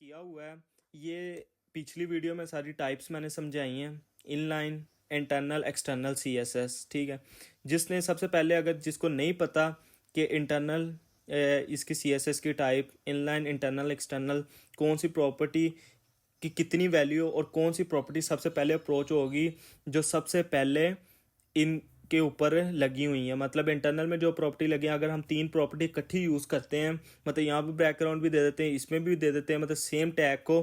किया हुआ है। ये पिछली वीडियो में सारी टाइप्स मैंने समझाई हैं, इनलाइन, इंटरनल, एक्सटर्नल सीएसएस। ठीक है, जिसने सबसे पहले, अगर जिसको नहीं पता कि इंटरनल इसकी सीएसएस की टाइप, इनलाइन, इंटरनल, एक्सटर्नल, कौन सी प्रॉपर्टी की कितनी वैल्यू और कौन सी प्रॉपर्टी सबसे पहले अप्रोच होगी, जो सबसे पहले इन के ऊपर लगी हुई है। मतलब इंटरनल में जो प्रॉपर्टी लगी है, अगर हम तीन प्रॉपर्टी इकट्ठी यूज़ करते हैं, मतलब यहाँ पे बैकग्राउंड भी दे देते हैं, इसमें भी दे देते हैं, मतलब सेम टैग को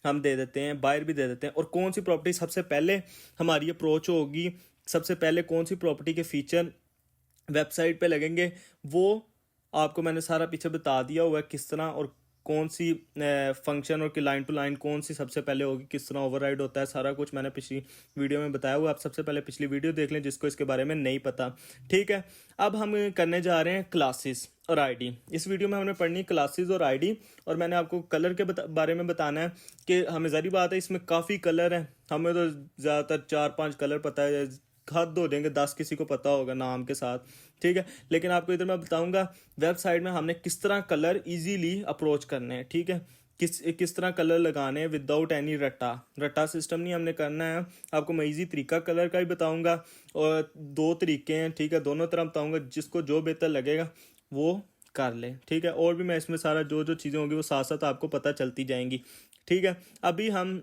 हम दे देते हैं, बाहर भी दे देते हैं, और कौन सी प्रॉपर्टी सबसे पहले हमारी अप्रोच होगी, सबसे पहले कौन सी प्रॉपर्टी के फीचर वेबसाइट पे लगेंगे, वो आपको मैंने सारा पीछे बता दिया हुआ है किस तरह, और कौन सी फंक्शन और कि लाइन टू लाइन कौन सी सबसे पहले होगी, किस तरह ओवरराइड होता है, सारा कुछ मैंने पिछली वीडियो में बताया हुआ। आप सबसे पहले पिछली वीडियो देख लें जिसको इसके बारे में नहीं पता। ठीक है, अब हम करने जा रहे हैं क्लासेस और आईडी। इस वीडियो में हमने पढ़नी क्लासेस और आईडी, और मैंने आपको कलर के बारे में बताना है कि हमें ज़ाहिर बात है इसमें काफ़ी कलर है, हमें तो ज़्यादातर 4-5 कलर पता है, हद हो देंगे 10 किसी को पता होगा नाम के साथ। ठीक है, लेकिन आपको इधर मैं बताऊंगा वेबसाइट में हमने किस तरह कलर इजीली अप्रोच करने हैं। ठीक है, किस तरह कलर लगाने हैं विदाउट एनी रट्टा सिस्टम नहीं हमने करना है। आपको मैं ईजी तरीका कलर का ही बताऊंगा, और दो तरीके हैं। ठीक है, दोनों तरह बताऊंगा, जिसको जो बेहतर लगेगा वो कर ले। ठीक है, और भी मैं इसमें सारा जो जो चीज़ें होंगी वो साथ साथ आपको पता चलती जाएंगी। ठीक है, अभी हम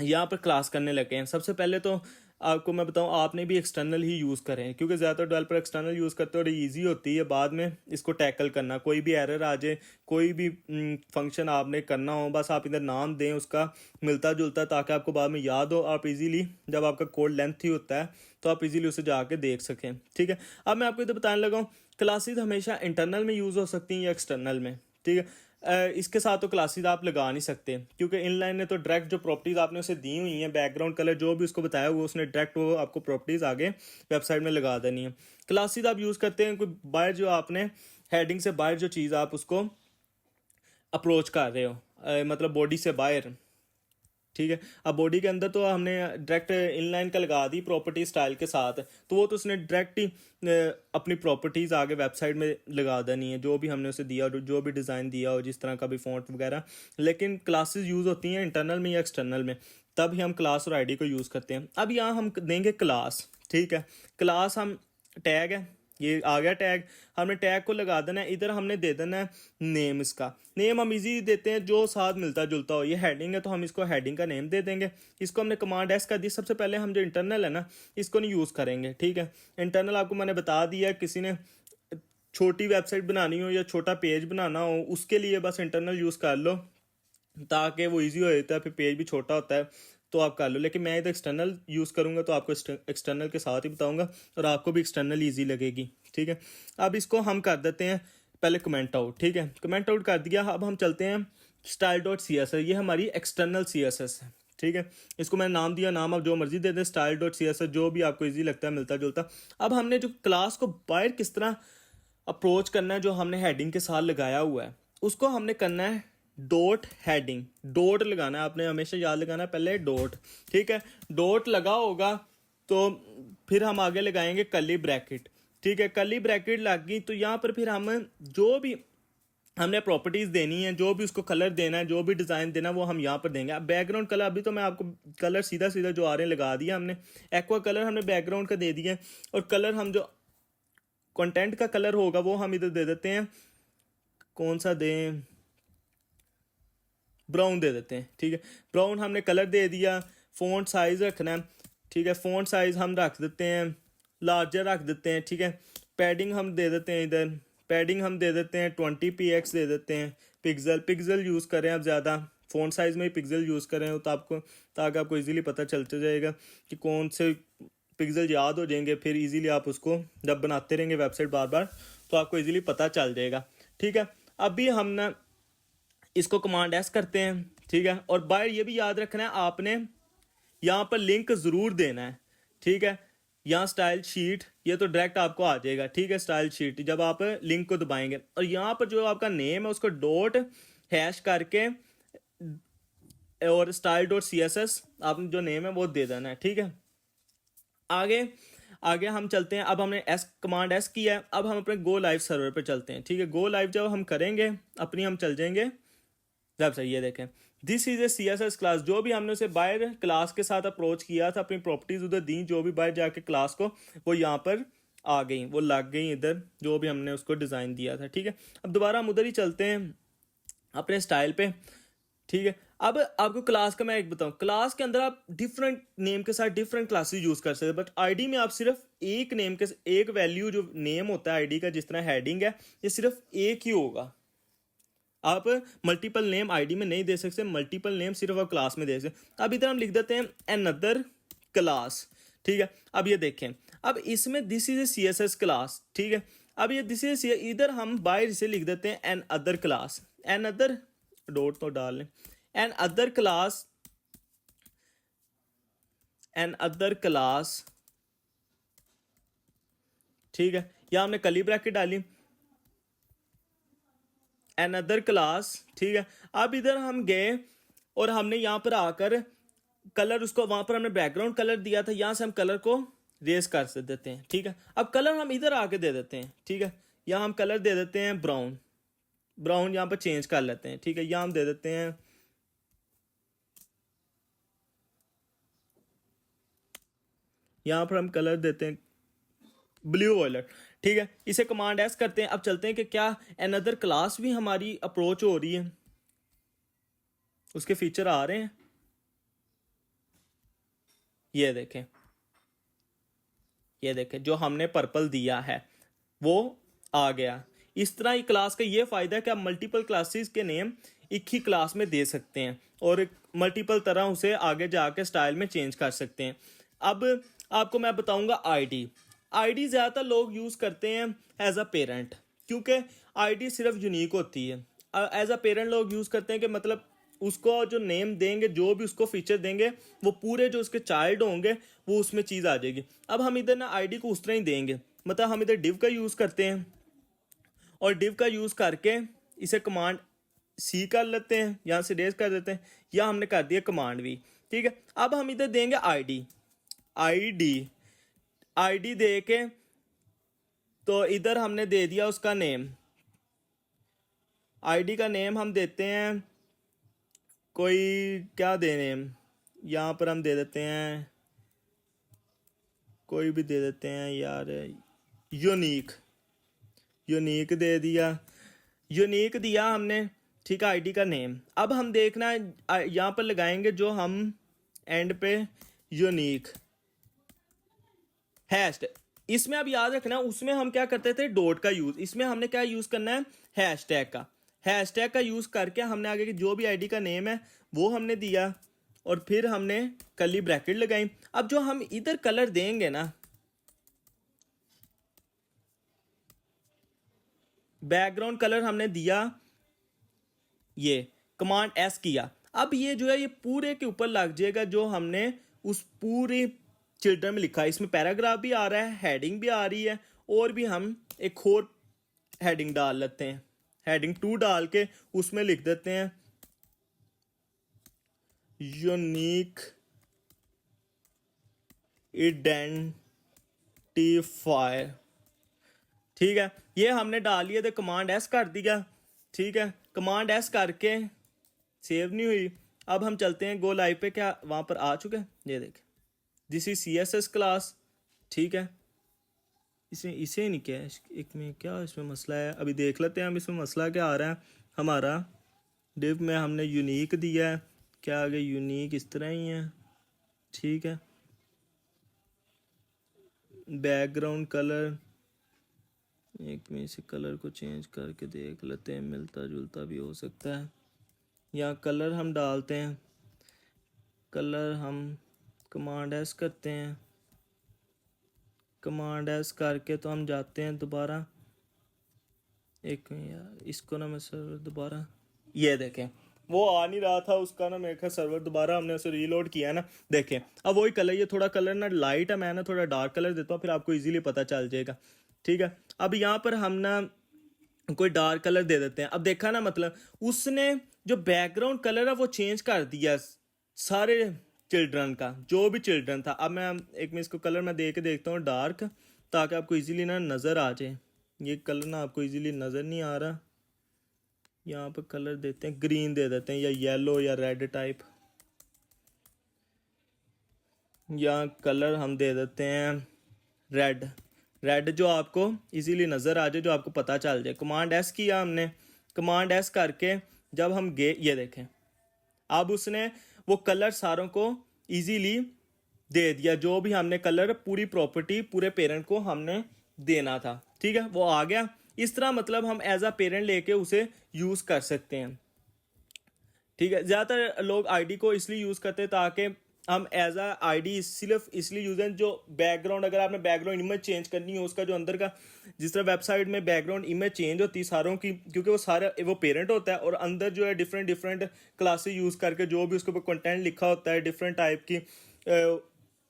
यहाँ पर क्लास करने लगे हैं। सबसे पहले तो आपको मैं बताऊँ, आपने भी एक्सटर्नल ही यूज़ करें, क्योंकि ज़्यादातर डेवलपर एक्सटर्नल यूज़ करते हैं और ईजी होती है बाद में इसको टैकल करना। कोई भी एरर आ जाए, कोई भी फंक्शन आपने करना हो, बस आप इधर नाम दें उसका मिलता जुलता, ताकि आपको बाद में याद हो, आप इजीली जब आपका कोड लेंथ ही होता है तो आप इजीली उसे जाके देख सकें। ठीक है, अब मैं आपको इधर बताने लगा हूँ, क्लासेस हमेशा इंटरनल में यूज़ हो सकती हैं या एक्सटर्नल में। ठीक है, इसके साथ तो क्लासेस आप लगा नहीं सकते, क्योंकि इनलाइन ने तो डायरेक्ट जो प्रॉपर्टीज आपने उसे दी हुई हैं, बैकग्राउंड कलर जो भी उसको बताया हुआ, उसने डायरेक्ट वो आपको प्रॉपर्टीज आगे वेबसाइट में लगा देनी है। क्लासेस आप यूज़ करते हैं कोई बाहर, जो आपने हेडिंग से बाहर जो चीज़ आप उसको अप्रोच कर रहे हो, मतलब बॉडी से बाहर। ठीक है, अब बॉडी के अंदर तो हमने डायरेक्ट इनलाइन का लगा दी प्रॉपर्टी स्टाइल के साथ, तो वो तो उसने डायरेक्ट ही अपनी प्रॉपर्टीज आगे वेबसाइट में लगा देनी है, जो भी हमने उसे दिया, जो भी डिज़ाइन दिया हो, जिस तरह का भी फॉन्ट वगैरह। लेकिन क्लासेस यूज़ होती हैं इंटरनल में या एक्सटर्नल में, तब ही हम क्लास और आईडी को यूज़ करते हैं। अब यहाँ हम देंगे क्लास। ठीक है, क्लास हम टैग है, ये आ गया टैग, हमने टैग को लगा देना है। इधर हमने दे देना है नेम। इसका नेम हम इजी देते हैं जो साथ मिलता जुलता हो। ये हेडिंग है तो हम इसको हेडिंग का नेम दे देंगे। इसको हमने कमांड एस कर दी। सबसे पहले हम जो इंटरनल है ना, इसको नहीं यूज़ करेंगे। ठीक है, इंटरनल आपको मैंने बता दिया, किसी ने छोटी वेबसाइट बनानी हो या छोटा पेज बनाना हो, उसके लिए बस इंटरनल यूज़ कर लो, ताकि वो इजी हो जाता है, फिर पेज भी छोटा होता है तो आप कर लो। लेकिन मैं इधर एक्सटर्नल यूज़ करूँगा तो आपको एक्सटर्नल के साथ ही बताऊँगा, और आपको भी एक्सटर्नल ईजी लगेगी। ठीक है, अब इसको हम कर देते हैं पहले कमेंट आउट। ठीक है, कमेंट आउट कर दिया। अब हम चलते हैं style dot C S S, ये हमारी एक्सटर्नल सी एस एस है। ठीक है, इसको मैंने नाम दिया, नाम आप जो मर्जी दे दें, style dot C S S, जो भी आपको ईजी लगता है, मिलता जुलता। अब हमने जो क्लास को बाहर किस तरह अप्रोच करना है, जो हमने हेडिंग के साथ लगाया हुआ है, उसको हमने करना है डॉट हेडिंग। डॉट लगाना है, आपने हमेशा याद लगाना है पहले डॉट। ठीक है, डॉट लगा होगा तो फिर हम आगे लगाएंगे कर्ली ब्रैकेट। ठीक है, कर्ली ब्रैकेट लग गई तो यहाँ पर फिर हम जो भी हमने प्रॉपर्टीज देनी है, जो भी उसको कलर देना है, जो भी डिज़ाइन देना है, वो हम यहाँ पर देंगे। अब बैकग्राउंड कलर, अभी तो मैं आपको कलर सीधा सीधा जो आ रहे हैं लगा दिया हमने। एक्वा कलर हमने बैकग्राउंड का दे दिया, और कलर हम जो कंटेंट का कलर होगा वो हम इधर दे देते हैं, कौन सा दें, ब्राउन दे देते हैं। ठीक है, ब्राउन हमने कलर दे दिया। फ़ॉन्ट साइज़ रखना है। ठीक है, फ़ॉन्ट साइज़ हम रख देते हैं, लार्जर रख देते हैं। ठीक है, पैडिंग हम दे देते हैं, इधर पैडिंग हम दे देते हैं 20 px दे देते हैं। पिक्सल यूज़ करें आप ज़्यादा, फ़ॉन्ट साइज़ में ही पिक्सल यूज़ करें तो आपको, ताकि आपको इजीली पता चलते जाएगा कि कौन से पिक्सल याद हो जाएंगे, फिर इजीली आप उसको जब बनाते रहेंगे वेबसाइट बार बार तो आपको इजीली पता चल जाएगा। ठीक है, अभी हम ना इसको कमांड एस करते हैं। ठीक है, और बाहर ये भी याद रखना है, आपने यहाँ पर लिंक ज़रूर देना है। ठीक है, यहाँ स्टाइल शीट, ये तो डायरेक्ट आपको आ जाएगा। ठीक है, स्टाइल शीट जब आप लिंक को दबाएंगे, और यहाँ पर जो आपका नेम है उसको डॉट हैश करके और style dot C S S आपने जो नेम है वो दे देना है। ठीक है, आगे आगे हम चलते हैं। अब हमने एस कमांड एस किया है, अब हम अपने गो लाइव सर्वर पे चलते हैं। ठीक है, गो लाइव जब हम करेंगे अपनी, हम चल जाएंगे वेबसाइट, ये देखें this is a CSS class. जो भी हमने उसे बाहर क्लास के साथ अप्रोच किया था, अपनी प्रॉपर्टीज उधर दी, जो भी बाहर जाके क्लास को, वो यहाँ पर आ गई, वो लग गई इधर, जो भी हमने उसको डिज़ाइन दिया था। ठीक है, अब दोबारा हम उधर ही चलते हैं अपने स्टाइल पे। ठीक है, अब आपको क्लास का मैं एक बताऊं, क्लास के अंदर आप डिफरेंट नेम के साथ डिफरेंट क्लासेस यूज कर सकते हैं, बट आईडी में आप सिर्फ एक नेम के, एक वैल्यू जो नेम होता है आईडी का, जिस तरह हेडिंग है, ये सिर्फ एक ही होगा। आप मल्टीपल नेम आईडी में नहीं दे सकते, मल्टीपल नेम सिर्फ आप क्लास में दे सकते। अब इधर हम लिख देते हैं अनदर क्लास। ठीक है, अब ये देखें, अब इसमें this is a CSS class. ठीक है, अब ये दिस इज, इधर हम बाहर इसे लिख देते हैं another class, another dot तो डाल लें, another class, another class. ठीक है, या हमने कली ब्रैकेट डाली, अनदर क्लास। ठीक है, अब इधर हम गए और हमने यहाँ पर आकर कलर, उसको वहां पर हमने बैकग्राउंड कलर दिया था, यहाँ से हम कलर को रेस कर देते हैं। ठीक है, अब कलर हम इधर आके दे देते हैं। ठीक है, यहाँ हम कलर दे देते हैं ब्राउन, ब्राउन यहाँ पर चेंज कर लेते हैं। ठीक है, यहाँ हम दे देते हैं यहाँ पर हम कलर देते हैं ब्लू वॉयलेट। ठीक है, इसे कमांड एस करते हैं। अब चलते हैं कि क्या अनदर क्लास भी हमारी अप्रोच हो रही है, उसके फीचर आ रहे हैं। ये देखें, ये देखें, जो हमने पर्पल दिया है वो आ गया। इस तरह ही क्लास का ये फायदा है कि आप मल्टीपल क्लासेस के नेम एक ही क्लास में दे सकते हैं और मल्टीपल तरह उसे आगे जाके स्टाइल में चेंज कर सकते हैं। अब आपको मैं बताऊंगा आईडी। आईडी ज़्यादातर लोग यूज़ करते हैं एज अ पेरेंट, क्योंकि आईडी सिर्फ यूनिक होती है। एज अ पेरेंट लोग यूज़ करते हैं कि मतलब उसको जो नेम देंगे, जो भी उसको फीचर देंगे, वो पूरे जो उसके चाइल्ड होंगे वो उसमें चीज़ आ जाएगी। अब हम इधर ना आईडी को उस तरह ही देंगे, मतलब हम इधर डिव का यूज़ करते हैं और डिव का यूज़ करके इसे कमांड सी कर लेते हैं, यहाँ से रेज कर देते हैं, या हमने कर दिया कमांड वी। ठीक है, अब हम इधर देंगे आईडी, आईडी आईडी दे के, तो इधर हमने दे दिया उसका नेम, आईडी का नेम हम देते हैं कोई, क्या दे नेम, यहाँ पर हम दे देते हैं कोई भी दे देते हैं यार, यूनिक, यूनिक दे दिया, यूनिक दिया हमने। ठीक है, आईडी का नेम। अब हम देखना यहाँ पर लगाएंगे जो हम एंड पे यूनिक हैश। इसमें अब याद रखना, उसमें हम क्या करते थे डॉट का यूज, इसमें हमने क्या यूज करना है हैशटैग का। हैशटैग का यूज करके हमने आगे की जो भी आईडी का नेम है वो हमने दिया और फिर हमने कर्ली ब्रैकेट लगाई। अब जो हम इधर कलर देंगे ना, बैकग्राउंड कलर हमने दिया, ये कमांड एस किया। अब ये जो है ये पूरे के ऊपर लग जाएगा जो हमने उस पूरे चिल्ड्रन में लिखा है। इसमें पैराग्राफ भी आ रहा है, हेडिंग भी आ रही है, और भी हम एक और हेडिंग डाल लेते हैं, हेडिंग 2 डाल के उसमें लिख देते हैं यूनिक आइडेंटिफायर। ठीक है, ये हमने डाल लिया, तो कमांड एस कर दिया। ठीक है, कमांड एस करके सेव नहीं हुई। अब हम चलते हैं गो लाइव पे, क्या वहां पर आ चुके हैं, ये देखें दिस इज CSS क्लास। ठीक है, इसमें इसे नहीं क्या एक में क्या इसमें मसला है, अभी देख लेते हैं हम इसमें मसला क्या आ रहा है। हमारा डिव में हमने यूनिक दिया है, क्या आगे यूनिक इस तरह ही है। ठीक है, बैकग्राउंड कलर, एक में से कलर को चेंज करके देख लेते हैं, मिलता जुलता भी हो सकता है। यहाँ कलर हम डालते हैं, कलर हम कमांड एस करते हैं, कमांड एस करके तो हम जाते हैं दोबारा, एक मिनट यार इसको ना मैं सर्वर दोबारा, ये देखें वो आ नहीं रहा था उसका ना, मेरे ख्याल सर्वर दोबारा हमने उसे रीलोड किया ना, देखें अब वही कलर, ये थोड़ा कलर ना लाइट है, मैं ना थोड़ा डार्क कलर देता हूँ, फिर आपको इजीली पता चल जाएगा। ठीक है, अब यहाँ पर हम ना कोई डार्क कलर दे देते हैं। अब देखा ना, मतलब उसने जो बैकग्राउंड कलर है वो चेंज कर दिया सारे चिल्ड्रन का, जो भी चिल्ड्रन था। अब मैं एक में इसको कलर मैं दे के देखता हूँ डार्क, ताकि आपको इजीली ना नज़र आ जाए। ये कलर ना आपको इजीली नज़र नहीं आ रहा, यहाँ पर कलर देते हैं ग्रीन दे देते हैं, या येलो या रेड टाइप। यहाँ कलर हम दे देते हैं रेड। रेड जो आपको इजीली नज़र आ जाए, जो आपको पता चल जाए। कमांड एस किया हमने, कमांड एस करके जब हम गए, ये देखें अब उसने वो कलर सारों को इजीली दे दिया, जो भी हमने कलर पूरी प्रॉपर्टी पूरे पेरेंट को हमने देना था। ठीक है, वो आ गया। इस तरह मतलब हम एज अ पेरेंट लेके उसे यूज़ कर सकते हैं। ठीक है, ज़्यादातर लोग आईडी को इसलिए यूज़ करते हैं ताकि हम एज अ आईडी सिर्फ इसलिए यूज़ हैं, जो बैकग्राउंड, अगर आपने बैकग्राउंड इमेज चेंज करनी हो, उसका जो अंदर का जिस तरह वेबसाइट में बैकग्राउंड इमेज चेंज होती है सारों की, क्योंकि वो सारे वो पेरेंट होता है और अंदर जो है डिफरेंट डिफरेंट क्लासेस यूज़ करके जो भी उसके ऊपर कंटेंट लिखा होता है, डिफरेंट टाइप की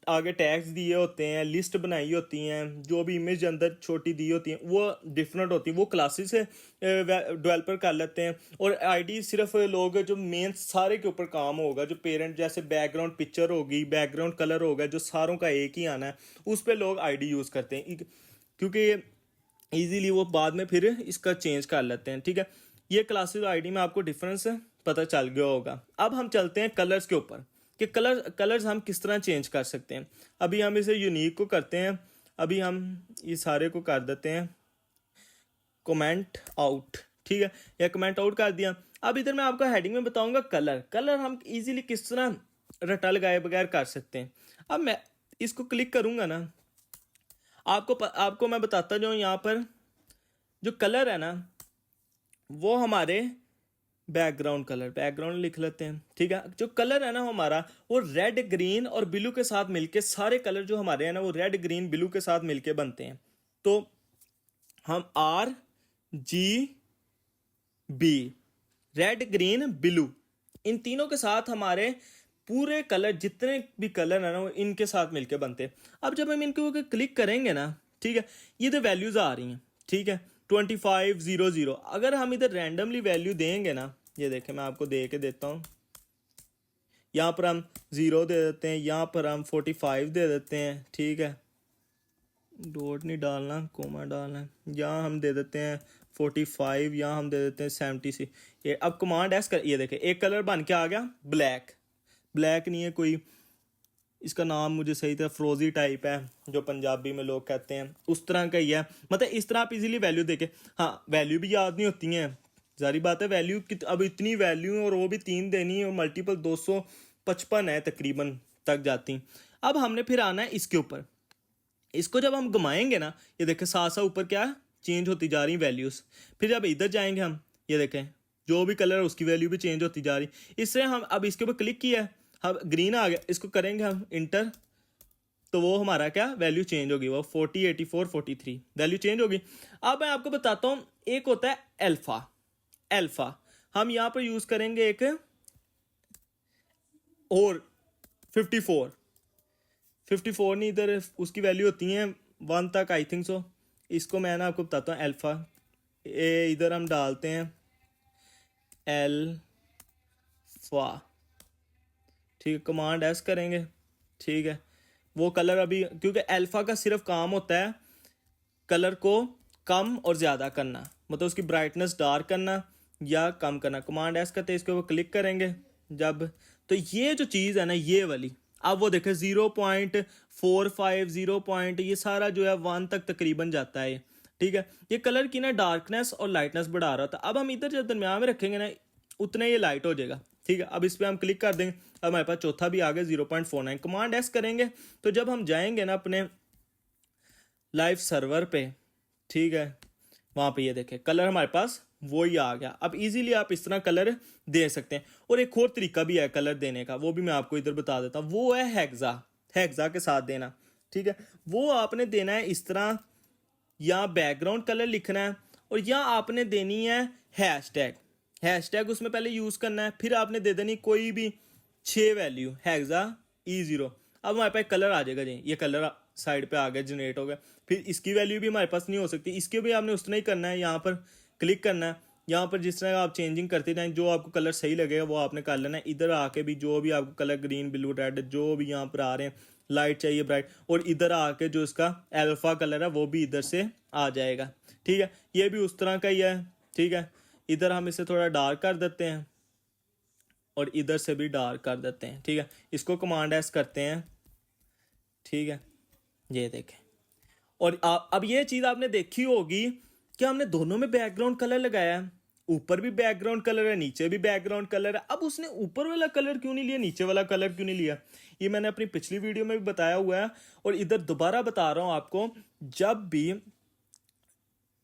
आगे टैग्स दिए होते हैं, लिस्ट बनाई होती हैं, जो भी इमेज अंदर छोटी दी होती हैं वो डिफरेंट होती हैं, वो क्लासेस से डेवलपर कर लेते हैं। और आईडी सिर्फ लोग जो मेन सारे के ऊपर काम होगा, जो पेरेंट जैसे बैकग्राउंड पिक्चर होगी, बैकग्राउंड कलर होगा, जो सारों का एक ही आना है, उस पर लोग आईडी यूज़ करते हैं, क्योंकि ईजीली वो बाद में फिर इसका चेंज कर लेते हैं। ठीक है, ये क्लासेस आईडी में आपको डिफरेंस पता चल गया होगा। अब हम चलते हैं कलर्स के ऊपर कि कलर्स हम किस तरह चेंज कर सकते हैं। अभी हम इसे यूनिक को करते हैं, अभी हम ये सारे को कर देते हैं कमेंट आउट। ठीक है, या कमेंट आउट कर दिया। अब इधर मैं आपको हेडिंग में बताऊंगा कलर हम इजीली किस तरह रटा लगाए बगैर कर सकते हैं। अब मैं इसको क्लिक करूंगा ना, आपको मैं बताता जाऊँ, यहाँ पर जो कलर है ना वो हमारे बैकग्राउंड लिख लेते हैं। ठीक है, जो कलर है ना हमारा वो रेड ग्रीन और ब्लू के साथ मिलके, सारे कलर जो हमारे हैं ना वो रेड ग्रीन ब्लू के साथ मिलके बनते हैं। तो हम RGB, रेड ग्रीन ब्लू, इन तीनों के साथ हमारे पूरे कलर जितने भी कलर है ना वो इनके साथ मिलके बनते हैं। अब जब हम इनको क्लिक करेंगे ना, ठीक है, ये तो वैल्यूज आ रही हैं। ठीक है, 2500। अगर हम इधर रैंडमली वैल्यू देंगे ना, ये देखें मैं आपको दे के देता हूँ, यहाँ पर हम 0 दे देते हैं, यहाँ पर हम 45 दे देते हैं। ठीक है, डॉट नहीं डालना, कोमा डालना है। यहाँ हम दे देते हैं 45, यहाँ हम दे देते हैं 76। ये अब कमांड एस कर, ये देखें एक कलर बन के आ गया ब्लैक नहीं है कोई, इसका नाम मुझे सही तरह फ्रोजी टाइप है जो पंजाबी में लोग कहते हैं, उस तरह का ही है। मतलब इस तरह आप इजीली वैल्यू देके, हाँ वैल्यू भी याद नहीं होती हैं, जारी बात है। वैल्यू अब इतनी वैल्यू और वो भी 3 देनी है और मल्टीपल 255 है तकरीबन तक जाती। अब हमने फिर आना है इसके ऊपर, इसको जब हम घुमाएंगे ना, ये देखें साथ साथ ऊपर क्या चेंज होती जा रही वैल्यूज़। फिर जब इधर जाएंगे हम, ये देखें जो भी कलर है उसकी वैल्यू भी चेंज होती जा रही। इससे हम अब इसके ऊपर क्लिक किया है, अब ग्रीन आ गया, इसको करेंगे हम इंटर, तो वो हमारा क्या वैल्यू चेंज होगी, वो 40, 84, 43 वैल्यू चेंज होगी। अब मैं आपको बताता हूँ, एक होता है अल्फा, हम यहाँ पर यूज़ करेंगे एक और 54 नहीं, इधर उसकी वैल्यू होती है 1 तक आई थिंक सो। इसको मैं ना आपको बताता हूँ अल्फा, इधर हम डालते हैं अल्फा। ठीक है, कमांड एस करेंगे। ठीक है, वो कलर अभी, क्योंकि अल्फा का सिर्फ काम होता है कलर को कम और ज़्यादा करना, मतलब उसकी ब्राइटनेस डार्क करना या कम करना। कमांड एस करते हैं, इसके ऊपर क्लिक करेंगे जब, तो ये जो चीज़ है ना ये वाली, अब वो देखें 0.45 0 ये सारा जो है 1 तक तकरीबन जाता है। ठीक है, ये कलर की ना डार्कनेस और लाइटनेस बढ़ा रहा था। अब हम इधर जब दरम्यान में रखेंगे ना उतना ये लाइट हो जाएगा। ठीक है, अब इस पर हम क्लिक कर देंगे, अब हमारे पास चौथा भी आ गया 0.49। कमांड एस करेंगे तो जब हम जाएंगे ना अपने लाइव सर्वर पे, ठीक है, वहाँ पे ये देखें कलर हमारे पास वो ही आ गया। अब इजीली आप इस तरह कलर दे सकते हैं। और एक और तरीका भी है कलर देने का, वो भी मैं आपको इधर बता देता हूँ, वो है हेक्सा के साथ देना। ठीक है, वो आपने देना है इस तरह, या बैकग्राउंड कलर लिखना है और या आपने देनी है हैशटैग उसमें पहले यूज़ करना है, फिर आपने दे देनी कोई भी 6 वैल्यू हेक्सा E0। अब हमारे पास कलर आ जाएगा जी, ये कलर साइड पे आ गया, जनरेट हो गया। फिर इसकी वैल्यू भी हमारे पास नहीं हो सकती, इसके भी आपने उस तरह ही करना है, यहाँ पर क्लिक करना है, यहाँ पर जिस तरह आप चेंजिंग करते जाएं, जो आपको कलर सही लगेगा वो आपने कर लेना है। इधर आके भी जो भी आपको कलर ग्रीन ब्लू रेड जो भी यहाँ पर आ रहे हैं, लाइट चाहिए ब्राइट, और इधर आके जो इसका अल्फा कलर है वो भी इधर से आ जाएगा। ठीक है, ये भी उस तरह का ही है। ठीक है, इधर हम इसे थोड़ा डार्क कर देते हैं और इधर से भी डार्क कर देते हैं, ठीक है। इसको कमांड एस करते हैं, ठीक है, ये देखें। और अब ये चीज़ आपने देखी होगी कि हमने दोनों में बैकग्राउंड कलर लगाया है, ऊपर भी बैकग्राउंड कलर है, नीचे भी बैकग्राउंड कलर है। अब उसने ऊपर वाला कलर क्यों नहीं लिया, नीचे वाला कलर क्यों नहीं लिया, ये मैंने अपनी पिछली वीडियो में भी बताया हुआ है और इधर दोबारा बता रहा हूँ आपको। जब भी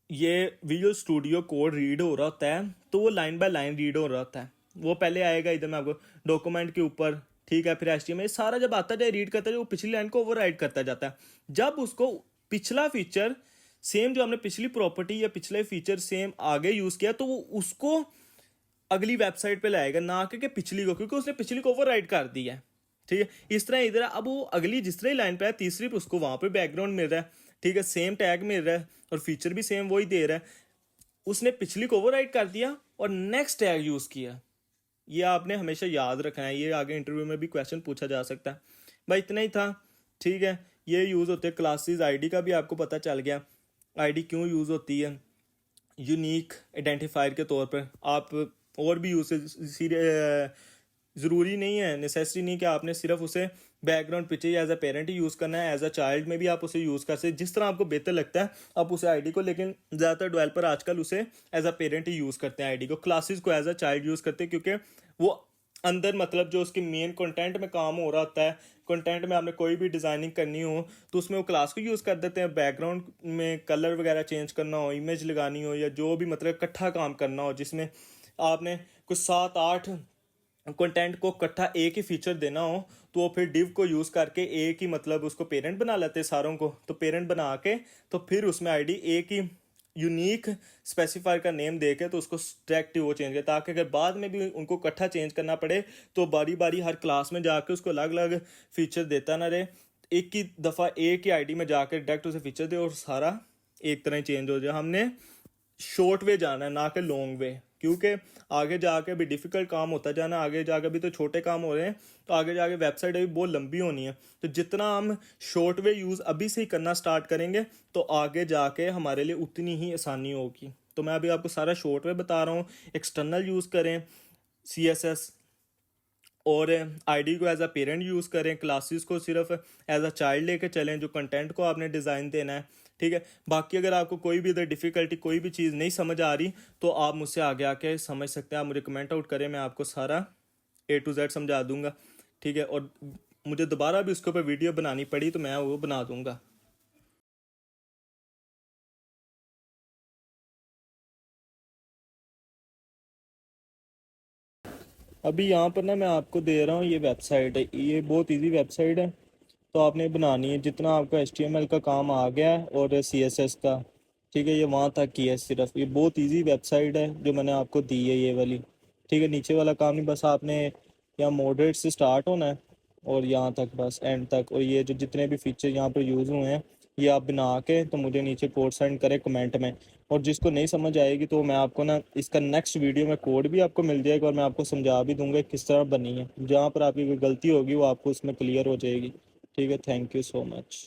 ये विजुअल स्टूडियो कोड रीड हो रहा होता है तो वो लाइन बाय लाइन रीड हो रहा होता है। वो पहले आएगा इधर में आपको डॉक्यूमेंट के ऊपर, ठीक है, फिर HTML सारा जब आता जाए रीड करता जाए, वो पिछली लाइन को ओवरराइड करता जाता है। जब उसको पिछला फीचर सेम जो हमने पिछली प्रॉपर्टी या पिछले फीचर सेम आगे यूज किया तो वो उसको अगली वेबसाइट पे लाएगा, ना कि पिछली को, क्योंकि उसने पिछली को ओवरराइड कर दिया है, ठीक है। इस तरह इधर अब वो अगली जिस तरह लाइन पे है तीसरी पे उसको वहां पे बैकग्राउंड मिल रहा है, ठीक है, सेम टैग मिल रहा है और फीचर भी सेम वही दे रहा है। उसने पिछली को ओवरराइड कर दिया और नेक्स्ट टैग यूज किया। ये आपने हमेशा याद रखना है, ये आगे इंटरव्यू में भी क्वेश्चन पूछा जा सकता है। भाई इतना ही था, ठीक है। ये यूज होते हैं क्लासेस, आईडी का भी आपको पता चल गया, आईडी क्यों यूज होती है यूनिक आइडेंटिफायर के तौर पर। आप और भी यूज, ज़रूरी नहीं है, नेसेसरी नहीं कि आपने सिर्फ उसे background picture as a parent ही यूज़ करना है, एज अ चाइल्ड में भी आप उसे यूज़ कर सकते, जिस तरह आपको बेहतर लगता है आप उसे आईडी को। लेकिन ज़्यादातर डेवलपर आजकल उसे एज अ पेरेंट ही यूज़ करते हैं आईडी को, क्लासेस को एज अ चाइल्ड यूज़ करते हैं, क्योंकि वो अंदर मतलब जो उसके मेन कंटेंट में काम हो रहा होता है, कंटेंट में आपने कोई भी डिज़ाइनिंग करनी हो तो उसमें वो क्लास को यूज़ कर देते हैं। बैकग्राउंड में कलर वगैरह चेंज करना हो, इमेज लगानी हो, या जो भी मतलब इकट्ठा काम करना हो जिसमें आपने कुछ 7-8 कंटेंट को इकट्ठा एक ही फीचर देना हो, तो वो फिर डिव को यूज़ करके एक ही मतलब उसको पेरेंट बना लेते हैं सारों को। तो पेरेंट बना के तो फिर उसमें आईडी एक ही यूनिक स्पेसिफायर का नेम दे के तो उसको डायरेक्ट वो चेंज करे, ताकि अगर बाद में भी उनको इकट्ठा चेंज करना पड़े तो बारी बारी हर क्लास में जाके उसको अलग अलग फीचर देता ना रहे, एक ही दफ़ा एक ही आईडी में जाकर डायरेक्ट उसे फीचर दे और सारा एक तरह चेंज हो जाए। हमने शॉर्ट वे जाना है, ना कि लॉन्ग वे, क्योंकि आगे जाके भी डिफ़िकल्ट काम होता जाना, आगे जाके भी तो छोटे काम हो रहे हैं, तो आगे जाके वेबसाइट अभी बहुत लंबी होनी है। तो जितना हम शॉर्ट वे यूज़ अभी से ही करना स्टार्ट करेंगे तो आगे जाके हमारे लिए उतनी ही आसानी होगी। तो मैं अभी आपको सारा शॉर्ट वे बता रहा हूँ। एक्सटर्नल यूज़ करें CSS, और आईडी को एज अ पेरेंट यूज़ करें, क्लासेस को सिर्फ एज अ चाइल्ड लेके चलें, जो कंटेंट को आपने डिज़ाइन देना है, ठीक है। बाकी अगर आपको कोई भी इधर डिफ़िकल्टी, कोई भी चीज़ नहीं समझ आ रही तो आप मुझसे आगे आके समझ सकते हैं, आप मुझे कमेंट आउट करें, मैं आपको सारा A to Z समझा दूंगा, ठीक है। और मुझे दोबारा भी उसके ऊपर वीडियो बनानी पड़ी तो मैं वो बना दूंगा। अभी यहाँ पर ना मैं आपको दे रहा हूँ, ये वेबसाइट है, ये बहुत इजी वेबसाइट है। तो आपने बनानी है, जितना आपका HTML का काम आ गया है और CSS का, ठीक है, ये वहाँ तक की है सिर्फ। ये बहुत इजी वेबसाइट है जो मैंने आपको दी है ये वाली, ठीक है। नीचे वाला काम नहीं, बस आपने यहाँ मॉडरेट से स्टार्ट होना है और यहाँ तक बस एंड तक। और ये जो जितने भी फीचर यहाँ पर यूज़ हुए हैं ये आप बना के तो मुझे नीचे कोड सेंड करें कमेंट में। और जिसको नहीं समझ आएगी तो मैं आपको ना इसका नेक्स्ट वीडियो में कोड भी आपको मिल जाएगा और मैं आपको समझा भी दूंगा किस तरह बनी है। जहाँ पर आपकी कोई गलती होगी वो आपको उसमें क्लियर हो जाएगी, ठीक है। Thank you so much.